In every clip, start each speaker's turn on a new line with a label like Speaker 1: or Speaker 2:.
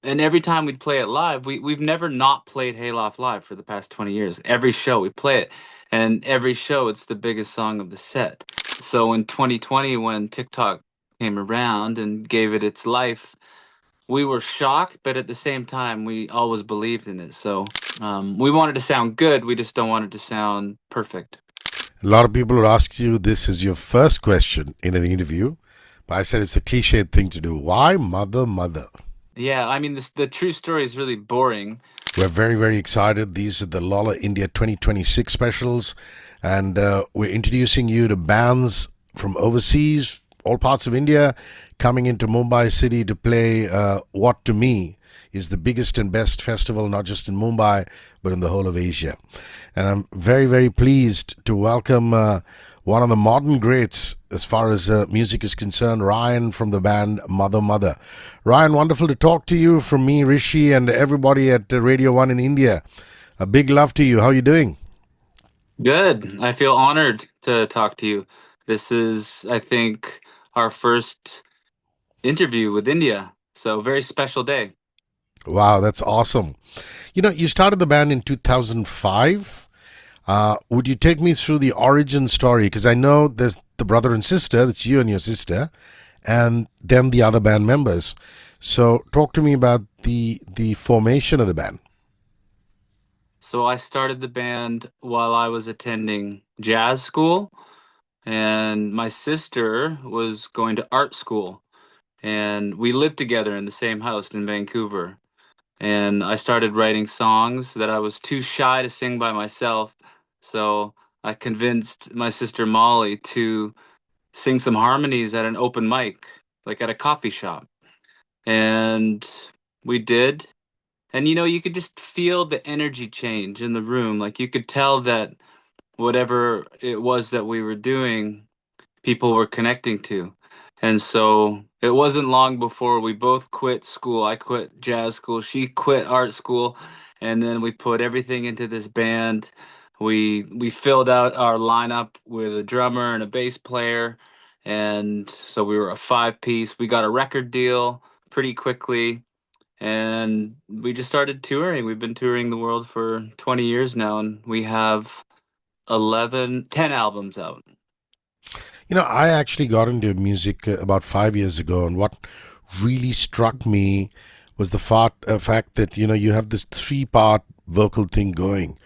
Speaker 1: and every time we'd play it live, we've never not played Hayloft live for the past 20 years. Every show we play it, and every show it's the biggest song of the set. So in 2020, when TikTok came around and gave it its life, we were shocked, but at the same time, we always believed in it. So we wanted to sound good. We just don't want it to sound perfect.
Speaker 2: A lot of people would ask you this is your first question in an interview, but I said it's a cliched thing to do. Why mother, mother?
Speaker 1: Yeah, I mean, the true story is really boring.
Speaker 2: We're very, very excited. These are the Lolla India 2026 specials, and we're introducing you to bands from overseas, all parts of India, coming into Mumbai city to play what to me is the biggest and best festival, not just in Mumbai, but in the whole of Asia. And I'm very, very pleased to welcome one of the modern greats as far as music is concerned, Ryan from the band Mother Mother. Ryan, wonderful to talk to you from me, Hrishi, and everybody at Radio 1 in India. A big love to you. How are you doing?
Speaker 1: Good. I feel honored to talk to you. This is, I think, our first interview with India. So, very special day.
Speaker 2: Wow, that's awesome. You know, you started the band in 2005. Would you take me through the origin story? Because I know there's the brother and sister, that's you and your sister, and then the other band members. So talk to me about the formation of the band.
Speaker 1: So, I started the band while I was attending jazz school, and my sister was going to art school. And we lived together in the same house in Vancouver. And I started writing songs that I was too shy to sing by myself. So I convinced my sister Molly to sing some harmonies at an open mic, like at a coffee shop. And we did. And you could just feel the energy change in the room. Like you could tell that whatever it was that we were doing, people were connecting to. And so it wasn't long before we both quit school. I quit jazz school, she quit art school, and then we put everything into this band. We filled out our lineup with a drummer and a bass player, and so we were a five piece. We got a record deal pretty quickly, and we just started touring. We've been touring the world for 20 years now, and we have 10 albums out.
Speaker 2: You know, I actually got into music about 5 years ago, and what really struck me was the fact that you have this three-part vocal thing going,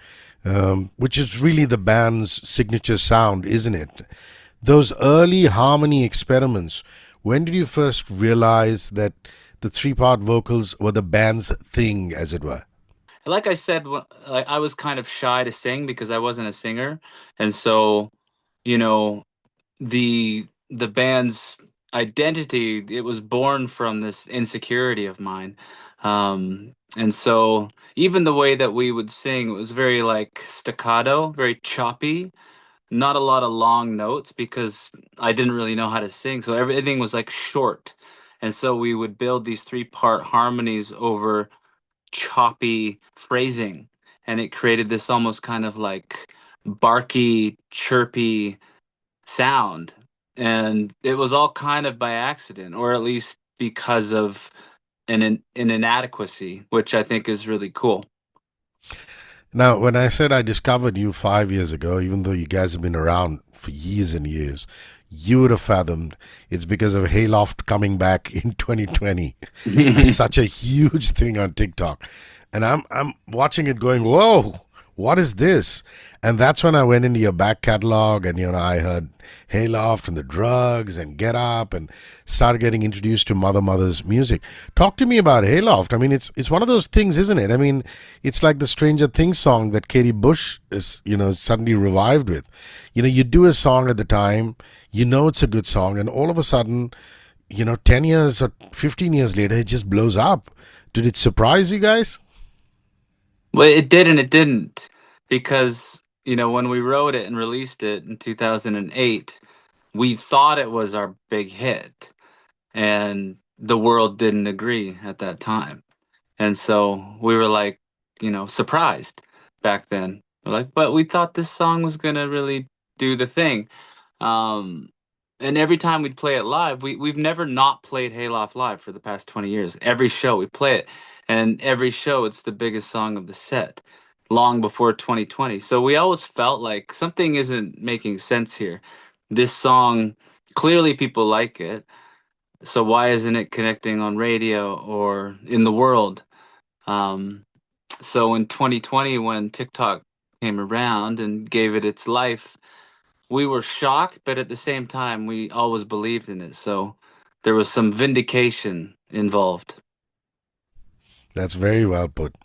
Speaker 2: which is really the band's signature sound, isn't it? Those early harmony experiments. When did you first realize that the three-part vocals were the band's thing, as it were?
Speaker 1: Like I said, like I was kind of shy to sing because I wasn't a singer, and so you know the band's identity, it was born from this insecurity of mine. And so even the way that we would sing, it was very like staccato, very choppy, not a lot of long notes because I didn't really know how to sing, so everything was like short. And so we would build these three-part harmonies over choppy phrasing, and it created this almost kind of like barky, chirpy sound. And it was all kind of by accident, or at least because of an inadequacy, which I think is really cool.
Speaker 2: Now, when I said I discovered you 5 years ago, even though you guys have been around for years and years, you would have fathomed it's because of Hayloft coming back in 2020 as such a huge thing on TikTok. And I'm watching it going, whoa, what is this? And that's when I went into your back catalog and I heard Hayloft and the Drugs and Get Up and started getting introduced to Mother Mother's music. Talk to me about Hayloft. I mean, it's one of those things, isn't it? I mean, it's like the Stranger Things song that Katie Bush is suddenly revived with. You do a song at the time, it's a good song, and all of a sudden, 10 years or 15 years later, it just blows up. Did it surprise you guys?
Speaker 1: Well, it did and it didn't, because when we wrote it and released it in 2008, we thought it was our big hit, and the world didn't agree at that time. And so we were like, surprised back then. We're like, but we thought this song was gonna really do the thing. Um, And every time we'd play it live, we've never not played Hayloft live for the past 20 years. Every show we play it, and every show it's the biggest song of the set, long before 2020. So we always felt like something isn't making sense here. This song, clearly people like it, so why isn't it connecting on radio or in the world? Um, so in 2020, when TikTok came around and gave it its life, we were shocked, but at the same time, we always believed in it. So there was some vindication involved.
Speaker 2: That's very well put.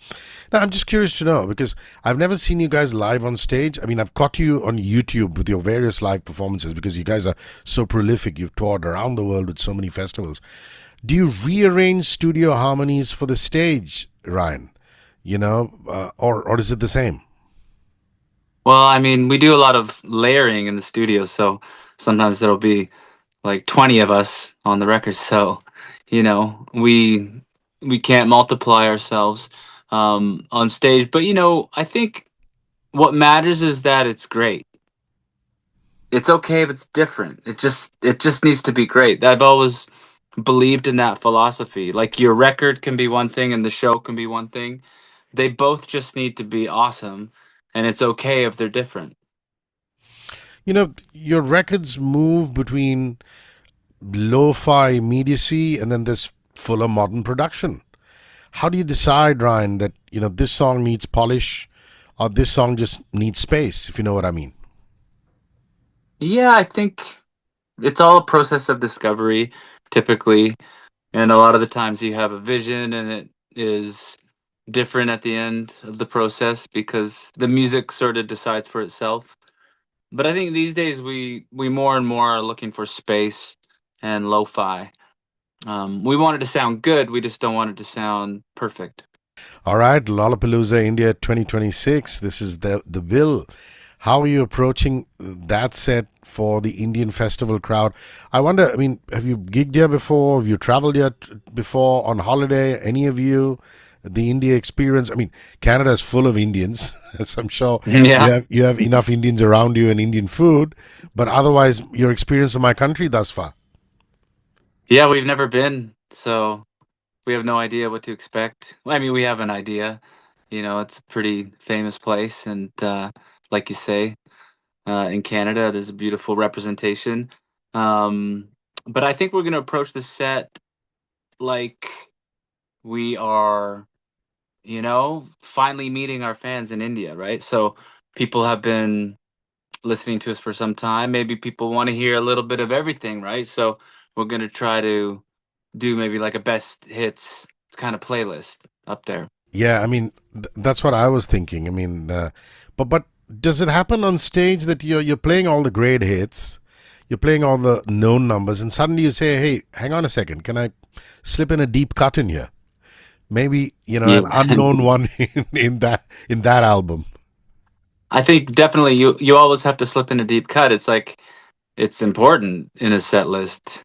Speaker 2: Now, I'm just curious to know because I've never seen you guys live on stage. I mean, I've caught you on YouTube with your various live performances because you guys are so prolific. You've toured around the world with so many festivals. Do you rearrange studio harmonies for the stage, Ryan? Or is it the same?
Speaker 1: Well, I mean, we do a lot of layering in the studio, so sometimes there'll be like 20 of us on the record. So, we can't multiply ourselves on stage. But I think what matters is that it's great. It's okay if it's different. It just needs to be great. I've always believed in that philosophy. Like your record can be one thing and the show can be one thing. They both just need to be awesome, and it's okay if they're different.
Speaker 2: Your records move between lo-fi immediacy and then this fuller modern production. How do you decide, Ryan, that this song needs polish or this song just needs space, if you know what I mean?
Speaker 1: Yeah, I think it's all a process of discovery, typically. And a lot of the times you have a vision and it is different at the end of the process because the music sort of decides for itself. But I think these days we more and more are looking for space and lo-fi. We want it to sound good, we just don't want it to sound perfect.
Speaker 2: All right, Lollapalooza India 2026. This is the bill. How are you approaching that set for the Indian festival crowd? I wonder, I mean, have you gigged here before? Have you traveled here before on holiday? Any of you? The India experience. I mean, Canada is full of Indians, so I'm sure
Speaker 1: Yeah.
Speaker 2: you have enough Indians around you and Indian food. But otherwise, your experience of my country thus far.
Speaker 1: Yeah, we've never been, so we have no idea what to expect. Well, I mean, we have an idea. It's a pretty famous place, and like you say, in Canada, there's a beautiful representation. Um, but I think we're going to approach the set like we are, finally meeting our fans in India, right? So people have been listening to us for some time. Maybe people want to hear a little bit of everything, right? So we're going to try to do maybe like a best hits kind of playlist up there.
Speaker 2: Yeah, I mean that's what I was thinking. I mean, but does it happen on stage that you're playing all the great hits, you're playing all the known numbers, and suddenly you say, "Hey, hang on a second, can I slip in a deep cut in here? Maybe
Speaker 1: Yeah.
Speaker 2: an unknown one in that album."
Speaker 1: I think definitely you always have to slip in a deep cut. It's like it's important in a set list.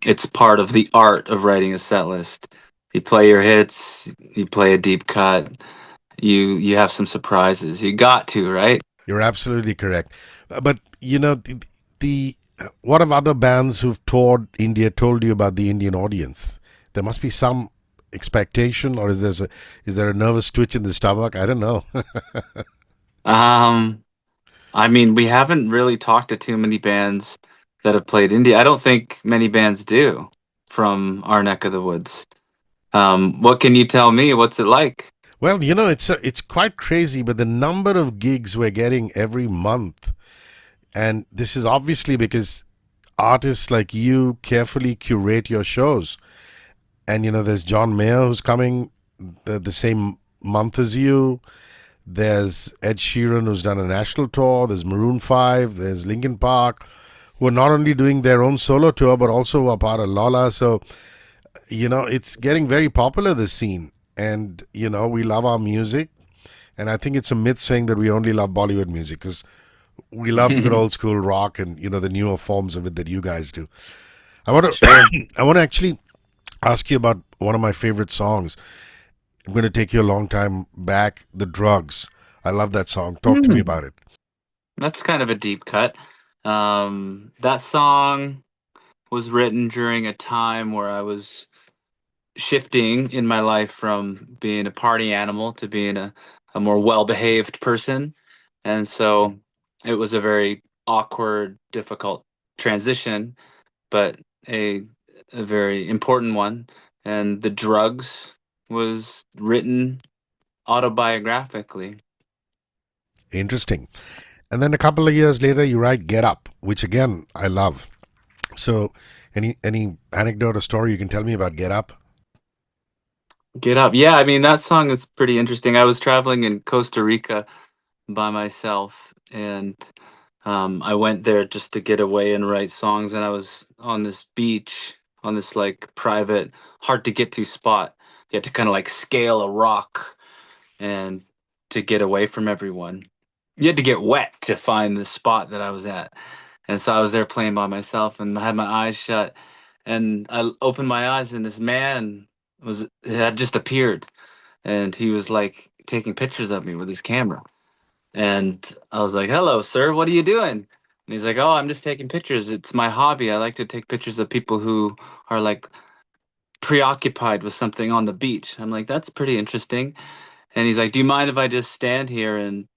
Speaker 1: It's part of the art of writing a set list. You play your hits, you play a deep cut, you have some surprises. You got to, right?
Speaker 2: You're absolutely correct. But the what have other bands who've toured India told you about the Indian audience? There must be some expectation, or is there a nervous twitch in the stomach? I don't know.
Speaker 1: Um, I mean, we haven't really talked to too many bands that have played India. I don't think many bands do from our neck of the woods. What can you tell me? What's it like?
Speaker 2: Well, it's quite crazy, but the number of gigs we're getting every month, and this is obviously because artists like you carefully curate your shows. And there's John Mayer who's coming the same month as you. There's Ed Sheeran who's done a national tour. There's Maroon 5. There's Linkin Park who are not only doing their own solo tour but also are part of Lolla. So, it's getting very popular, this scene. And, we love our music. And I think it's a myth saying that we only love Bollywood music because we love good old school rock and, the newer forms of it that you guys do. I want
Speaker 1: Sure.
Speaker 2: to, I want to actually ask you about one of my favorite songs. I'm going to take you a long time back. The Drugs. I love that song. Talk to me
Speaker 1: Hmm.
Speaker 2: about it.
Speaker 1: That's kind of a deep cut. That song was written during a time where I was shifting in my life from being a party animal to being a more well-behaved person. And so it was a very awkward, difficult transition, but a a very important one. And The Drugs was written autobiographically.
Speaker 2: Interesting. And then a couple of years later, you write Get Up, which again, I love. So, any anecdote or story you can tell me about Get Up?
Speaker 1: Get Up. Yeah, I mean that song is pretty interesting. I was traveling in Costa Rica by myself, and I went there just to get away and write songs. And I was on this beach, on this like private, hard to get to spot. You had to kind of like scale a rock and to get away from everyone. You had to get wet to find the spot that I was at. And so I was there playing by myself and I had my eyes shut. And I opened my eyes and this man was had just appeared and he was like taking pictures of me with his camera. And I was like, "Hello, sir. What are you doing?" And he's like, "Oh, I'm just taking pictures. It's my hobby. I like to take pictures of people who are like preoccupied with something on the beach." I'm like, "That's pretty interesting." And he's like, "Do you mind if I just stand here and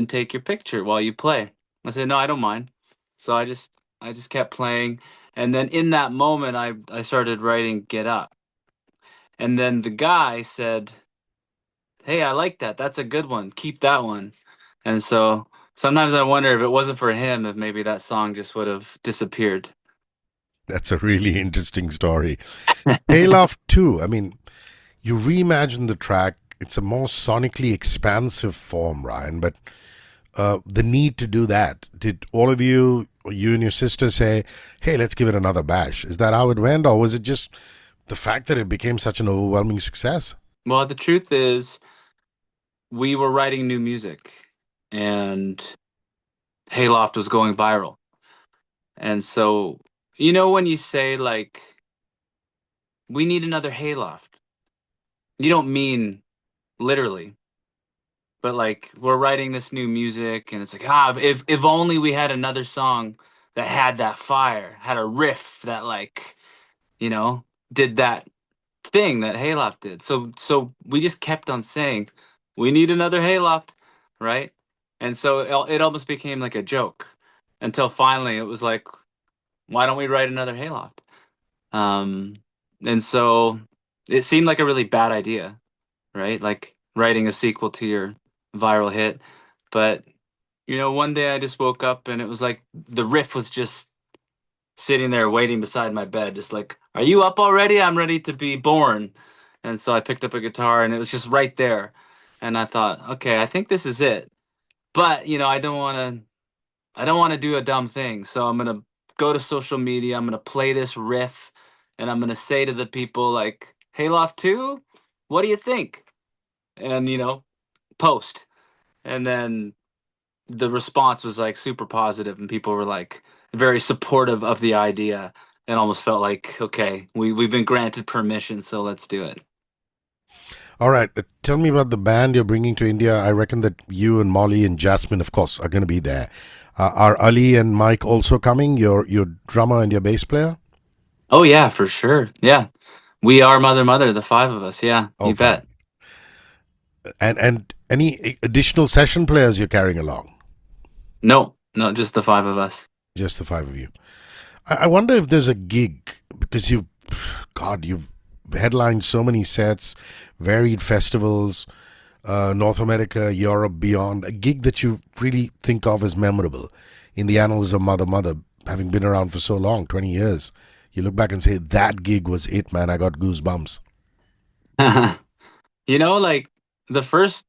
Speaker 1: take your picture while you play?" I said, "No, I don't mind." So I just kept playing. And then in that moment I started writing Get Up. And then the guy said, "Hey, I like that. That's a good one. Keep that one." And so sometimes I wonder if it wasn't for him, if maybe that song just would have disappeared.
Speaker 2: That's a really interesting story. Hayloft too. I mean, you reimagine the track. It's a more sonically expansive form, Ryan. But the need to do that, did all of you, you and your sister, say, "Hey, let's give it another bash"? Is that how it went, or was it just the fact that it became such an overwhelming success?
Speaker 1: Well, the truth is, we were writing new music, and Hayloft was going viral. And so, when you say, like, we need another Hayloft, you don't mean literally, but like, we're writing this new music, and it's like, if only we had another song that had that fire, had a riff that, like, you know, did that thing that Hayloft did. So we just kept on saying, we need another Hayloft, right? And so it almost became like a joke until finally it was like, why don't we write another Hayloft? Um, and so it seemed like a really bad idea, right? Like writing a sequel to your viral hit. But, one day I just woke up and it was like the riff was just sitting there waiting beside my bed, just like, "Are you up already? I'm ready to be born." And so I picked up a guitar and it was just right there. And I thought, okay, I think this is it. But, I don't want to do a dumb thing. So I'm going to go to social media, I'm going to play this riff and I'm going to say to the people like, "Hayloft 2, what do you think?" And, post. And then the response was like super positive and people were like very supportive of the idea and almost felt like, okay, we've been granted permission, so let's do it.
Speaker 2: All right, tell me about the band you're bringing to India. I reckon that you and Molly and Jasmine, of course, are going to be there. Are Ali and Mike also coming? Your drummer and your bass player?
Speaker 1: Oh yeah, for sure. Yeah. We are mother, the five of us. Yeah,
Speaker 2: Oh,
Speaker 1: you
Speaker 2: fine.
Speaker 1: bet.
Speaker 2: And any additional session players you're carrying along?
Speaker 1: No, no, just the five of us.
Speaker 2: Just the five of you. I wonder if there's a gig because God, you've headlined so many sets, varied festivals, North America, Europe, beyond. A gig that you really think of as memorable in the annals of Mother Mother, having been around for so long, 20 years. You look back and say, that gig was it, man. I got goosebumps.
Speaker 1: Like the first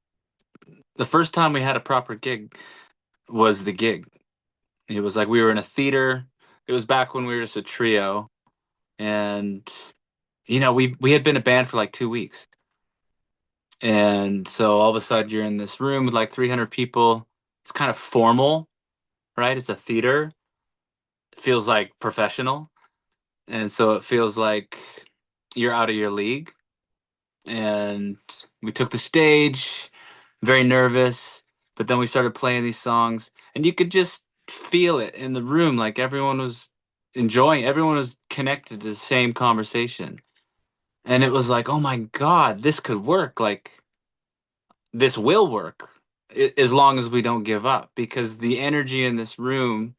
Speaker 1: the first time we had a proper gig was the gig. It was like we were in a theater. It was back when we were just a trio, and we had been a band for like 2 weeks. And so all of a sudden you're in this room with like 300 people. It's kind of formal, right? It's a theater. It feels like professional. And so it feels like you're out of your league. And we took the stage, very nervous, but then we started playing these songs and you could just feel it in the room. Like everyone was enjoying, everyone was connected to the same conversation. And it was like, oh my God, this could work. Like this will work as long as we don't give up, because the energy in this room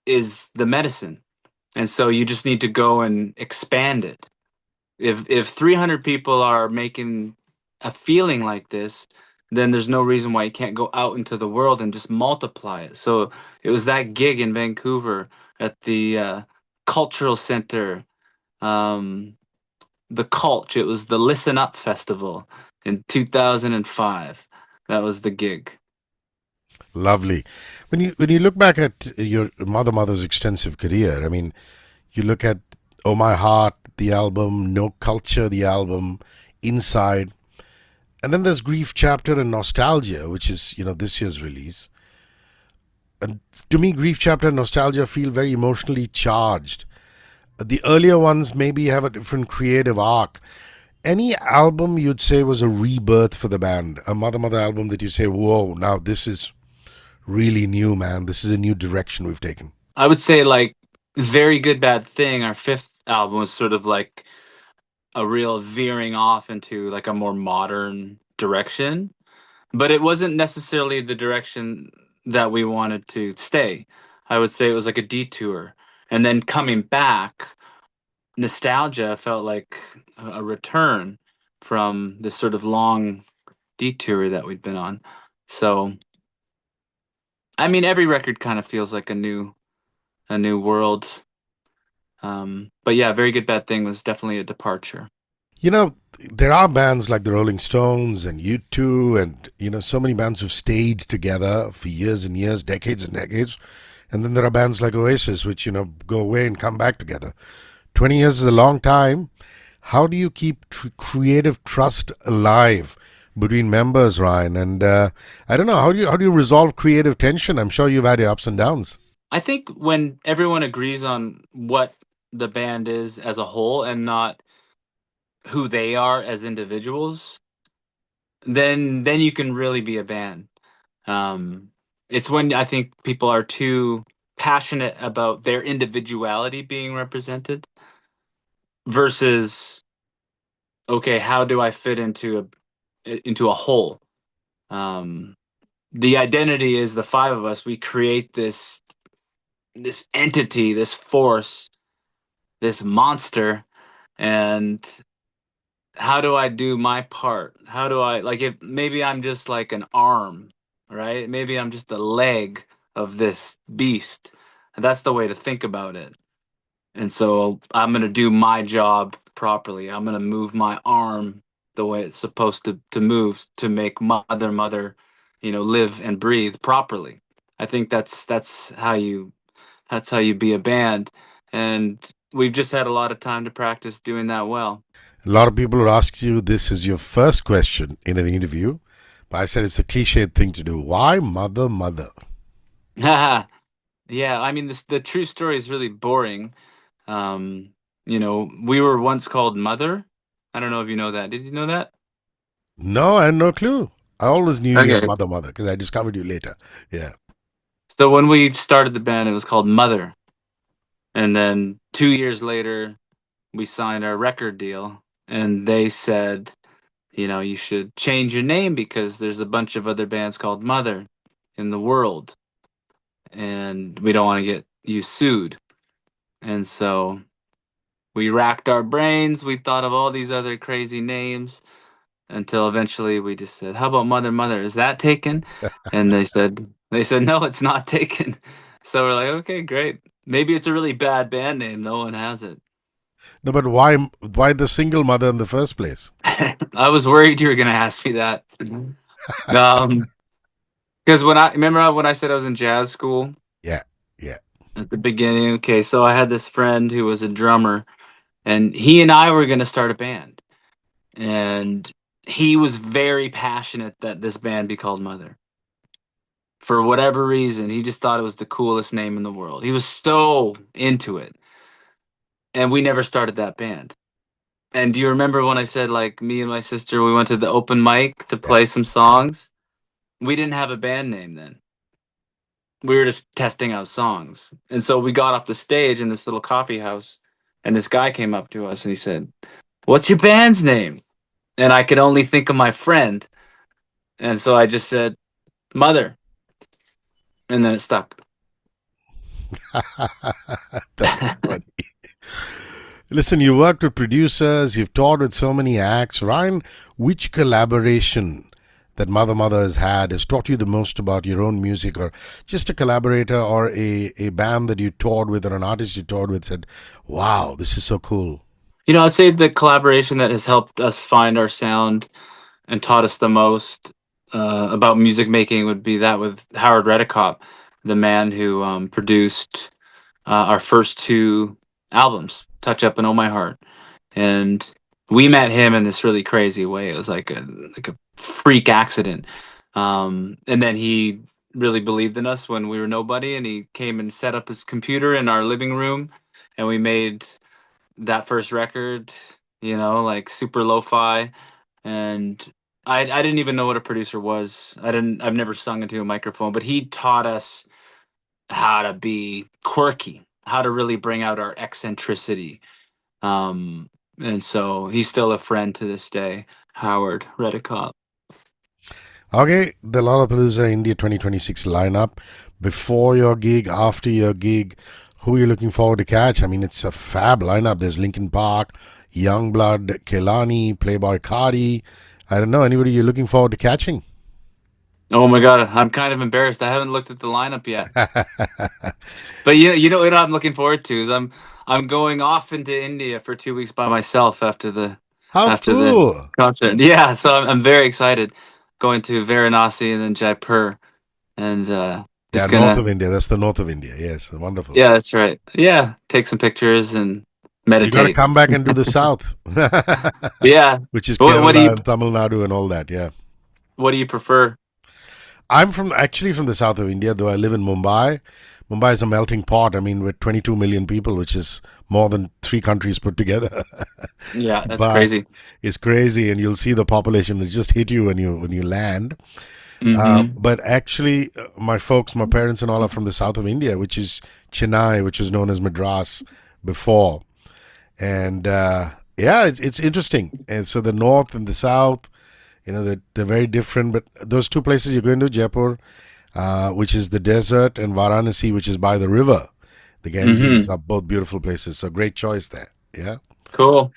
Speaker 1: is the medicine. And so you just need to go and expand it. If 300 people are making a feeling like this, then there's no reason why you can't go out into the world and just multiply it. So it was that gig in Vancouver at the cultural center, um, the Culture. It was the Listen Up Festival in 2005. That was the gig.
Speaker 2: Lovely. When you look back at your mother's extensive career, I mean, you look at Oh My Heart, the album, No Culture, the album, Inside, and then there's Grief Chapter and Nostalgia, which is this year's release. And to me, Grief Chapter and Nostalgia feel very emotionally charged. The earlier ones maybe have a different creative arc. Any album you'd say was a rebirth for the band, a Mother album that you say, whoa, now this is really new, man. This is a new direction we've taken.
Speaker 1: I would say like Very Good Bad Thing, our fifth album, was sort of like a real veering off into like a more modern direction, but it wasn't necessarily the direction that we wanted to stay. I would say it was like a detour. And then coming back, Nostalgia felt like a return from this sort of long detour that we'd been on. So, I mean, every record kind of feels like a new world. But yeah, Very Good Bad Thing was definitely a departure.
Speaker 2: You know, there are bands like the Rolling Stones and U2 and, so many bands who've stayed together for years and years, decades and decades. And then there are bands like Oasis, which, go away and come back together. 20 years is a long time. How do you keep creative trust alive between members, Ryan? And I don't know, how do you resolve creative tension? I'm sure you've had your ups and downs.
Speaker 1: I think when everyone agrees on what the band is as a whole and not who they are as individuals, then you can really be a band. Um, it's when I think people are too passionate about their individuality being represented versus, okay, how do I fit into a whole? Um, the identity is the five of us. We create this entity, this force, this monster, and how do I do my part? How do I, like, if maybe I'm just like an arm, right? Maybe I'm just a leg of this beast. And that's the way to think about it. And so I'm going to do my job properly. I'm going to move my arm the way it's supposed to move to make mother, live and breathe properly. I think that's how you be a band. And we've just had a lot of time to practice doing that well.
Speaker 2: A lot of people would ask you this is your first question in an interview, but I said it's a cliched thing to do. Why mother?
Speaker 1: Yeah, I mean, the true story is really boring. We were once called Mother. I don't know if you know that. Did you know that?
Speaker 2: No, I had no clue. I always knew you as
Speaker 1: Okay.
Speaker 2: mother, because I discovered you later. Yeah.
Speaker 1: So when we started the band, it was called Mother. And then 2 years later, we signed our record deal, and they said, you should change your name because there's a bunch of other bands called Mother in the world, and we don't want to get you sued. And so we racked our brains. We thought of all these other crazy names until eventually we just said, "How about Mother, Mother? Is that taken?" And they said, "No, it's not taken." So we're like, "Okay, great. Maybe it's a really bad band name. No one has it."
Speaker 2: No, but why the single mother in the first place?
Speaker 1: I was worried you were gonna ask me that. Um, because when I said I was in jazz school
Speaker 2: Yeah, yeah.
Speaker 1: at the beginning. Okay, so I had this friend who was a drummer, and he and I were gonna start a band, and he was very passionate that this band be called Mother. For whatever reason, he just thought it was the coolest name in the world. He was so into it, and we never started that band. And do you remember when I said, like, me and my sister, we went to the open mic to
Speaker 2: Yeah.
Speaker 1: play some songs? We didn't have a band name then. we were just testing out songs. And so we got off the stage in this little coffee house, and this guy came up to us and he said, "What's your band's name?" And I could only think of my friend. And so I just said, "Mother." And then it stuck.
Speaker 2: That's funny. Listen, you worked with producers, you've toured with so many acts. Ryan, which collaboration that Mother Mother has had has taught you the most about your own music, or just a collaborator or a band that you toured with or an artist you toured with said, wow, this is so cool?
Speaker 1: I'd say the collaboration that has helped us find our sound and taught us the most about music making would be that with Howard Redekop, the man who produced our first two albums, Touch Up and Oh My Heart. And we met him in this really crazy way. It was like a freak accident. And then he really believed in us when we were nobody, and he came and set up his computer in our living room, and we made that first record, like super lo-fi. And I didn't even know what a producer was. I've never sung into a microphone, but he taught us how to be quirky, how to really bring out our eccentricity. And so he's still a friend to this day, Howard Redekop.
Speaker 2: Okay, the Lollapalooza India 2026 lineup. Before your gig, after your gig, who are you looking forward to catch? I mean, it's a fab lineup. There's Linkin Park, YUNGBLUD, Kehlani, Playboi Carti. I don't know, anybody you're looking forward to catching?
Speaker 1: Oh my God, I'm kind of embarrassed. I haven't looked at the lineup yet. But you know what I'm looking forward to is I'm going off into India for 2 weeks by myself
Speaker 2: How
Speaker 1: after the
Speaker 2: cool!
Speaker 1: concert. Yeah, so I'm very excited. Going to Varanasi and then Jaipur, and
Speaker 2: Yeah,
Speaker 1: just
Speaker 2: north
Speaker 1: gonna.
Speaker 2: of India. That's the north of India. Yes, wonderful.
Speaker 1: Yeah, that's right. Yeah, take some pictures and
Speaker 2: You got to
Speaker 1: meditate.
Speaker 2: come back and do the south,
Speaker 1: Yeah.
Speaker 2: which is
Speaker 1: What do you
Speaker 2: Kerala and Tamil Nadu and all that. Yeah.
Speaker 1: what do you prefer?
Speaker 2: I'm actually from the south of India, though I live in Mumbai. Mumbai is a melting pot. I mean, with 22 million people, which is more than three countries put together.
Speaker 1: Yeah, that's
Speaker 2: But
Speaker 1: crazy.
Speaker 2: it's crazy, and you'll see the population will just hit you when you land.
Speaker 1: Mm-hmm.
Speaker 2: But actually, my folks, my parents, and all are from the south of India, which is Chennai, which was known as Madras before. And yeah, it's interesting. And so the north and the south, they're very different. But those two places you're going to, Jaipur, which is the desert, and Varanasi, which is by the river, the Ganges,
Speaker 1: Mm-hmm.
Speaker 2: are both beautiful places. So great choice there. Yeah.
Speaker 1: Cool.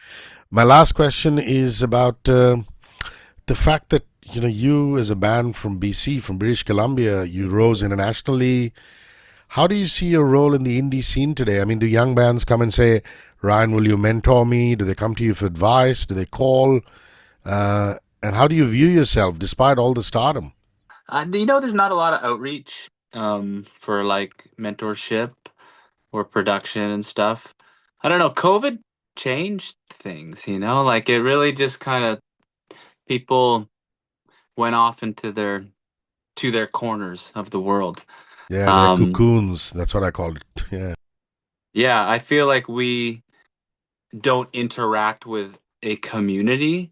Speaker 2: My last question is about the fact that you as a band from BC, from British Columbia, you rose internationally. How do you see your role in the indie scene today? I mean, do young bands come and say, Ryan, will you mentor me? Do they come to you for advice? Do they call? And how do you view yourself despite all the stardom?
Speaker 1: There's not a lot of outreach for like mentorship or production and stuff. I don't know. COVID changed things. Like it really just kind of people went off into their corners of the world.
Speaker 2: Yeah, they're
Speaker 1: Um,
Speaker 2: cocoons. That's what I call it. Yeah.
Speaker 1: yeah, I feel like we don't interact with a community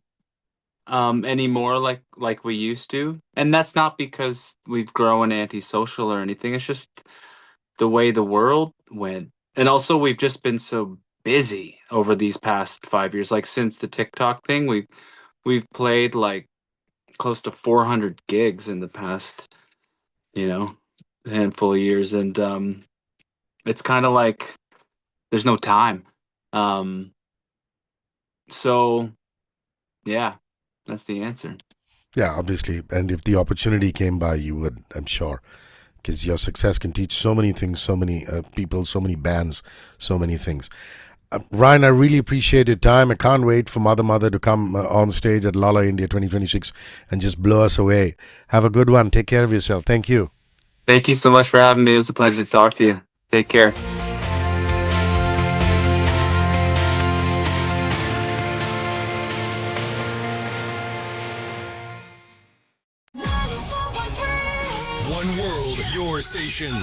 Speaker 1: anymore like we used to. And that's not because we've grown antisocial or anything. It's just the way the world went. And also we've just been so busy over these past 5 years. Like since the TikTok thing, we've played like close to 400 gigs in the past, you know, handful of years. And it's kind of like there's no time. Um, so yeah, that's the answer.
Speaker 2: Yeah, obviously. And if the opportunity came by, you would, I'm sure. Because your success can teach so many things, so many people, so many bands, so many things. Ryan, I really appreciate your time. I can't wait for Mother Mother to come on stage at Lolla India 2026 and just blow us away. Have a good one. Take care of yourself. Thank you.
Speaker 1: Thank you so much for having me. It was a pleasure to talk to you. Take care.
Speaker 3: One world, your station.